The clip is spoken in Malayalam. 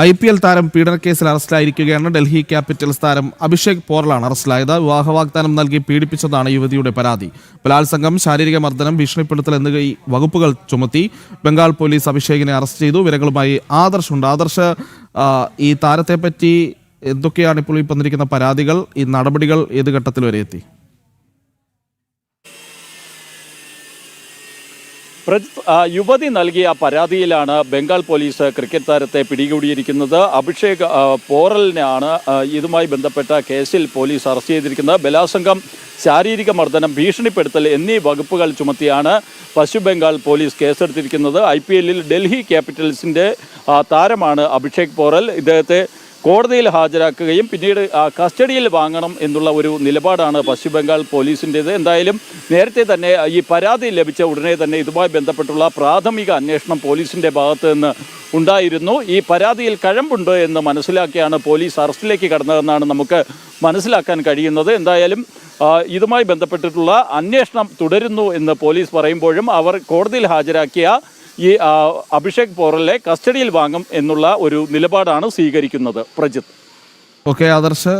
IPL താരം പീഡനക്കേസിൽ അറസ്റ്റിലായിരിക്കുകയാണ്. ഡൽഹി ക്യാപിറ്റൽസ് താരം അഭിഷേക് പോറലാണ് അറസ്റ്റിലായത്. വിവാഹ വാഗ്ദാനം നൽകി പീഡിപ്പിച്ചതാണ് യുവതിയുടെ പരാതി. ബലാത്സംഗം, ശാരീരിക മർദ്ദനം, ഭീഷണിപ്പെടുത്തൽ എന്നീ വകുപ്പുകൾ ചുമത്തി ബംഗാൾ പോലീസ് അഭിഷേകിനെ അറസ്റ്റ് ചെയ്തു. വിവരങ്ങളുമായി ആദർശ് ഉണ്ട്. ആദർശ്, ഈ താരത്തെപ്പറ്റി എന്തൊക്കെയാണ് ഇപ്പോൾ ഈ വന്നിരിക്കുന്ന പരാതികൾ? ഈ നടപടികൾ ഏത് ഘട്ടത്തിൽ വരെ എത്തി? യുവതി നൽകിയ പരാതിയിലാണ് ബംഗാൾ പോലീസ് ക്രിക്കറ്റ് താരത്തെ പിടികൂടിയിരിക്കുന്നത്. അഭിഷേക് പോറലിനെയാണ് ഇതുമായി ബന്ധപ്പെട്ട കേസിൽ പോലീസ് അറസ്റ്റ് ചെയ്തിരിക്കുന്നത്. ബലാത്സംഗം, ശാരീരിക മർദ്ദനം, ഭീഷണിപ്പെടുത്തൽ എന്നീ വകുപ്പുകൾ ചുമത്തിയാണ് പശ്ചിമ ബംഗാൾ പോലീസ് കേസെടുത്തിരിക്കുന്നത്. IPL ഡൽഹി ക്യാപിറ്റൽസിൻ്റെ താരമാണ് അഭിഷേക് പോറൽ. ഇദ്ദേഹത്തെ കോടതിയിൽ ഹാജരാക്കുകയും പിന്നീട് കസ്റ്റഡിയിൽ വാങ്ങണം എന്നുള്ള ഒരു നിലപാടാണ് പശ്ചിമ ബംഗാൾ പോലീസിൻ്റേത്. എന്തായാലും നേരത്തെ തന്നെ ഈ പരാതി ലഭിച്ച ഉടനെ തന്നെ ഇതുമായി ബന്ധപ്പെട്ടുള്ള പ്രാഥമിക അന്വേഷണം പോലീസിൻ്റെ ഭാഗത്ത് നിന്ന് ഉണ്ടായിരുന്നു. ഈ പരാതിയിൽ കഴമ്പുണ്ട് എന്ന് മനസ്സിലാക്കിയാണ് പോലീസ് അറസ്റ്റിലേക്ക് കടന്നതെന്നാണ് നമുക്ക് മനസ്സിലാക്കാൻ കഴിയുന്നത്. എന്തായാലും ഇതുമായി ബന്ധപ്പെട്ടിട്ടുള്ള അന്വേഷണം തുടരുന്നു എന്ന് പോലീസ് പറയുമ്പോഴും അവർ കോടതിയിൽ ഹാജരാക്കിയ ഈ അഭിഷേക് പോറലിനെ കസ്റ്റഡിയിൽ വാങ്ങും എന്നുള്ള ഒരു നിലപാടാണ് സ്വീകരിക്കുന്നത്. പ്രജിത്ത്. ഓക്കെ ആദർശ്.